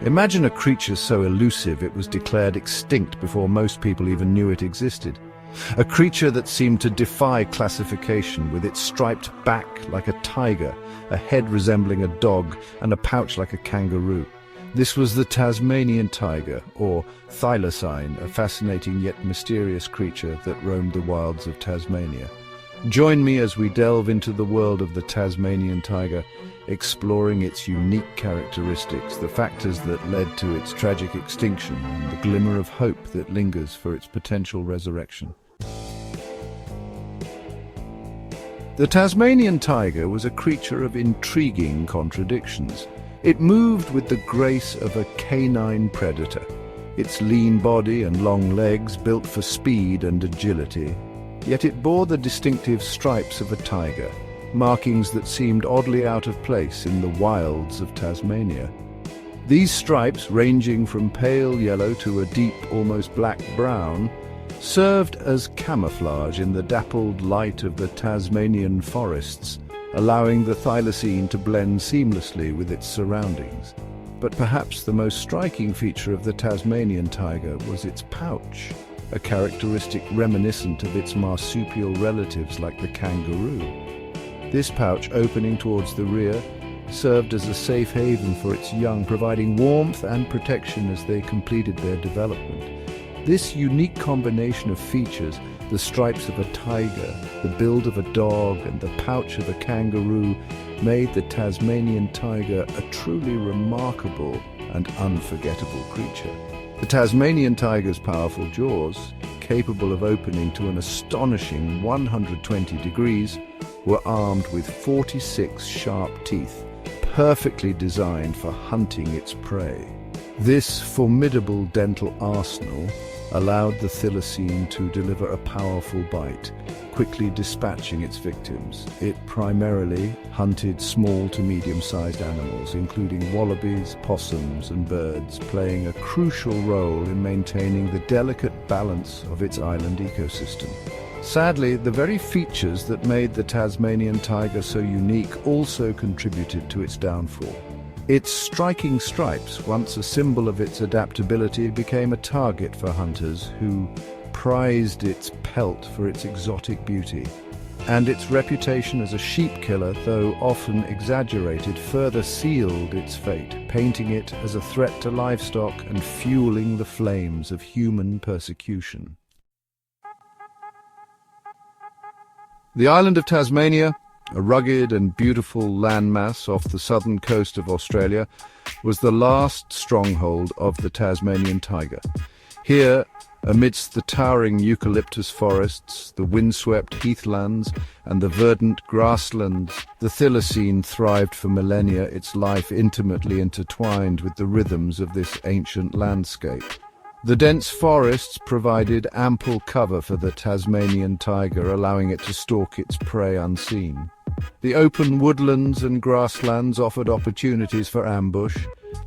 Imagine a creature so elusive it was declared extinct before most people even knew it existed. A creature that seemed to defy classification, with its striped back like a tiger, a head resembling a dog, and a pouch like a kangaroo. This was the Tasmanian tiger, or thylacine, a fascinating yet mysterious creature that roamed the wilds of Tasmania. Join me as we delve into the world of the Tasmanian tiger, exploring its unique characteristics, the factors that led to its tragic extinction, and the glimmer of hope that lingers for its potential resurrection. The Tasmanian tiger was a creature of intriguing contradictions. It moved with the grace of a canine predator, its lean body and long legs built for speed and agility. Yet it bore the distinctive stripes of a tiger, markings that seemed oddly out of place in the wilds of Tasmania. These stripes, ranging from pale yellow to a deep, almost black-brown, served as camouflage in the dappled light of the Tasmanian forests, allowing the thylacine to blend seamlessly with its surroundings. But perhaps the most striking feature of the Tasmanian tiger was its pouch, a characteristic reminiscent of its marsupial relatives like the kangaroo. This pouch, opening towards the rear, served as a safe haven for its young, providing warmth and protection as they completed their development. This unique combination of features, the stripes of a tiger, the build of a dog, and the pouch of a kangaroo, made the Tasmanian tiger a truly remarkable and unforgettable creature. The Tasmanian tiger's powerful jaws, capable of opening to an astonishing 120 degrees, were armed with 46 sharp teeth, perfectly designed for hunting its prey. This formidable dental arsenal allowed the thylacine to deliver a powerful bite, quickly dispatching its victims. It primarily hunted small to medium-sized animals, including wallabies, possums, and birds, playing a crucial role in maintaining the delicate balance of its island ecosystem. Sadly, the very features that made the Tasmanian tiger so unique also contributed to its downfall. Its striking stripes, once a symbol of its adaptability, became a target for hunters who prized its pelt for its exotic beauty. And its reputation as a sheep killer, though often exaggerated, further sealed its fate, painting it as a threat to livestock and fueling the flames of human persecution. The island of Tasmania, a rugged and beautiful landmass off the southern coast of Australia, was the last stronghold of the Tasmanian tiger. Here, amidst the towering eucalyptus forests, the windswept heathlands, and the verdant grasslands, the thylacine thrived for millennia, its life intimately intertwined with the rhythms of this ancient landscape. The dense forests provided ample cover for the Tasmanian tiger, allowing it to stalk its prey unseen. The open woodlands and grasslands offered opportunities for ambush,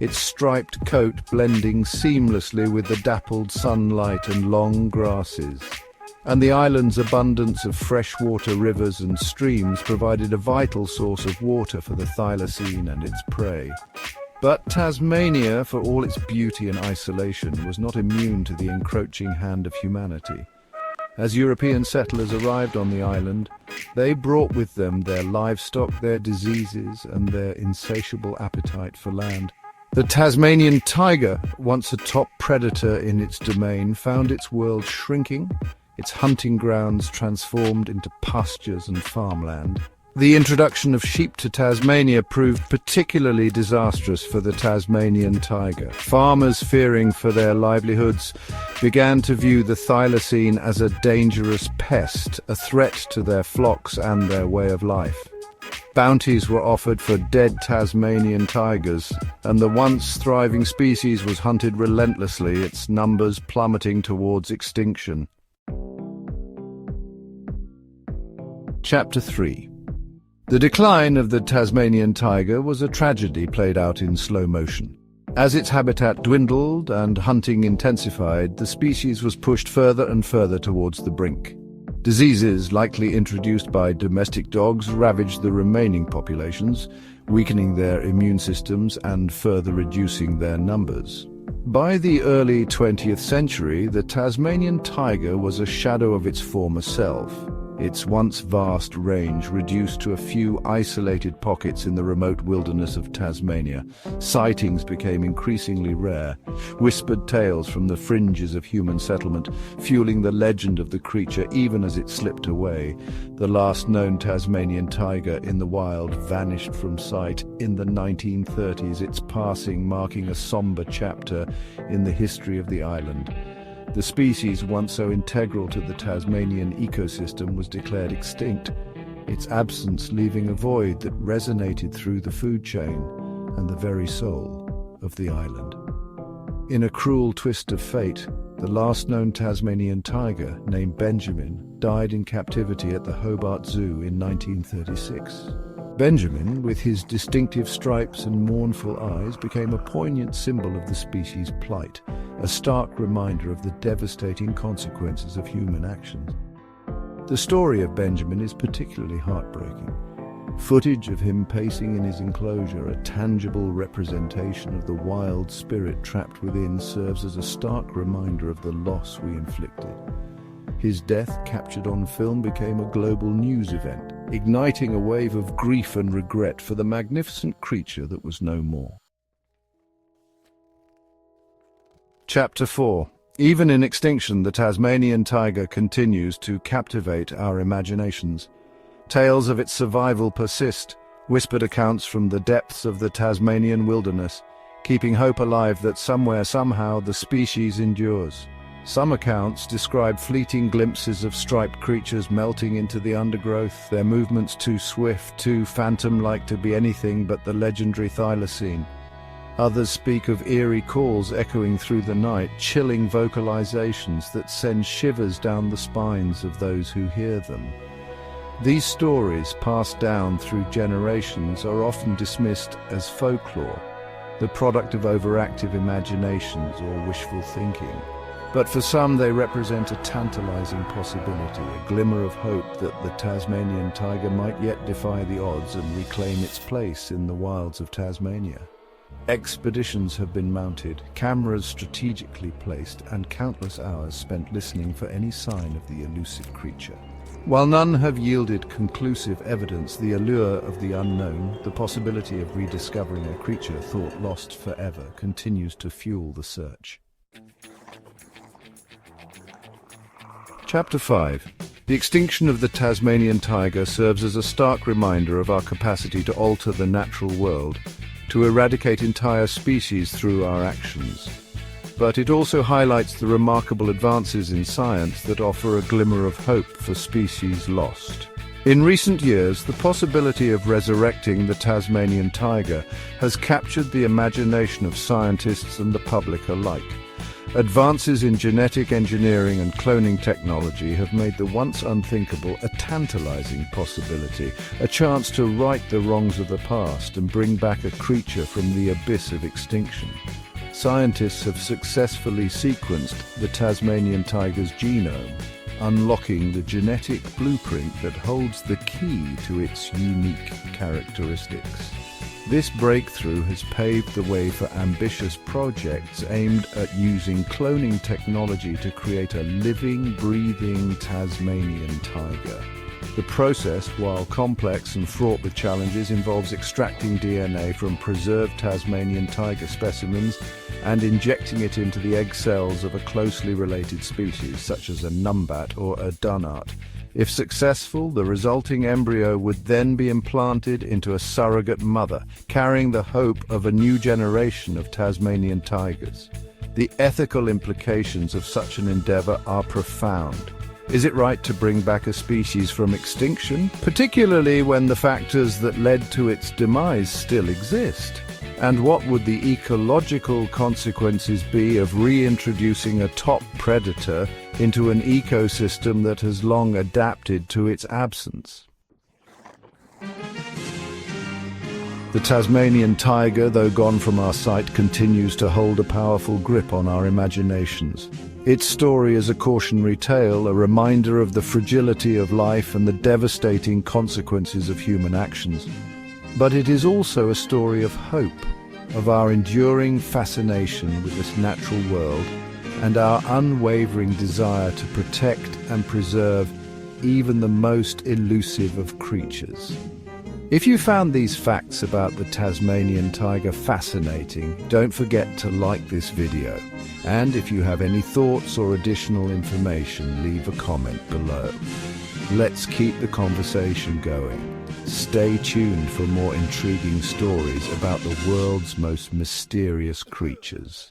its striped coat blending seamlessly with the dappled sunlight and long grasses. And the island's abundance of freshwater rivers and streams provided a vital source of water for the thylacine and its prey. But Tasmania, for all its beauty and isolation, was not immune to the encroaching hand of humanity. As European settlers arrived on the island, they brought with them their livestock, their diseases, and their insatiable appetite for land. The Tasmanian tiger, once a top predator in its domain, found its world shrinking, its hunting grounds transformed into pastures and farmland. The introduction of sheep to Tasmania proved particularly disastrous for the Tasmanian tiger. Farmers, fearing for their livelihoods, began to view the thylacine as a dangerous pest, a threat to their flocks and their way of life. Bounties were offered for dead Tasmanian tigers, and the once thriving species was hunted relentlessly, its numbers plummeting towards extinction. Chapter 3. The decline of the Tasmanian tiger was a tragedy played out in slow motion. As its habitat dwindled and hunting intensified, the species was pushed further and further towards the brink. Diseases likely introduced by domestic dogs ravaged the remaining populations, weakening their immune systems and further reducing their numbers. By the early 20th century, the Tasmanian tiger was a shadow of its former self, its once vast range reduced to a few isolated pockets in the remote wilderness of Tasmania. Sightings became increasingly rare, whispered tales from the fringes of human settlement, fueling the legend of the creature even as it slipped away. The last known Tasmanian tiger in the wild vanished from sight in the 1930s, its passing marking a somber chapter in the history of the island. The species, once so integral to the Tasmanian ecosystem, was declared extinct, its absence leaving a void that resonated through the food chain and the very soul of the island. In a cruel twist of fate, the last known Tasmanian tiger, named Benjamin, died in captivity at the Hobart Zoo in 1936. Benjamin, with his distinctive stripes and mournful eyes, became a poignant symbol of the species' plight, a stark reminder of the devastating consequences of human actions. The story of Benjamin is particularly heartbreaking. Footage of him pacing in his enclosure, a tangible representation of the wild spirit trapped within, serves as a stark reminder of the loss we inflicted. His death, captured on film, became a global news event, igniting a wave of grief and regret for the magnificent creature that was no more. Chapter 4. Even in extinction, the Tasmanian tiger continues to captivate our imaginations. Tales of its survival persist, whispered accounts from the depths of the Tasmanian wilderness, keeping hope alive that somewhere, somehow, the species endures. Some accounts describe fleeting glimpses of striped creatures melting into the undergrowth, their movements too swift, too phantom-like to be anything but the legendary thylacine. Others speak of eerie calls echoing through the night, chilling vocalizations that send shivers down the spines of those who hear them. These stories, passed down through generations, are often dismissed as folklore, the product of overactive imaginations or wishful thinking. But for some, they represent a tantalizing possibility, a glimmer of hope that the Tasmanian tiger might yet defy the odds and reclaim its place in the wilds of Tasmania. Expeditions have been mounted, cameras strategically placed, and countless hours spent listening for any sign of the elusive creature. While none have yielded conclusive evidence, the allure of the unknown, the possibility of rediscovering a creature thought lost forever, continues to fuel the search. Chapter 5. The extinction of the Tasmanian tiger serves as a stark reminder of our capacity to alter the natural world, to eradicate entire species through our actions. But it also highlights the remarkable advances in science that offer a glimmer of hope for species lost. In recent years, the possibility of resurrecting the Tasmanian tiger has captured the imagination of scientists and the public alike. Advances in genetic engineering and cloning technology have made the once unthinkable a tantalizing possibility, a chance to right the wrongs of the past and bring back a creature from the abyss of extinction. Scientists have successfully sequenced the Tasmanian tiger's genome, unlocking the genetic blueprint that holds the key to its unique characteristics. This breakthrough has paved the way for ambitious projects aimed at using cloning technology to create a living, breathing Tasmanian tiger. The process, while complex and fraught with challenges, involves extracting DNA from preserved Tasmanian tiger specimens and injecting it into the egg cells of a closely related species, such as a numbat or a dunnart. If successful, the resulting embryo would then be implanted into a surrogate mother, carrying the hope of a new generation of Tasmanian tigers. The ethical implications of such an endeavor are profound. Is it right to bring back a species from extinction, particularly when the factors that led to its demise still exist? And what would the ecological consequences be of reintroducing a top predator into an ecosystem that has long adapted to its absence? The Tasmanian tiger, though gone from our sight, continues to hold a powerful grip on our imaginations. Its story is a cautionary tale, a reminder of the fragility of life and the devastating consequences of human actions. But it is also a story of hope, of our enduring fascination with this natural world and our unwavering desire to protect and preserve even the most elusive of creatures. If you found these facts about the Tasmanian tiger fascinating, don't forget to like this video. And if you have any thoughts or additional information, leave a comment below. Let's keep the conversation going. Stay tuned for more intriguing stories about the world's most mysterious creatures.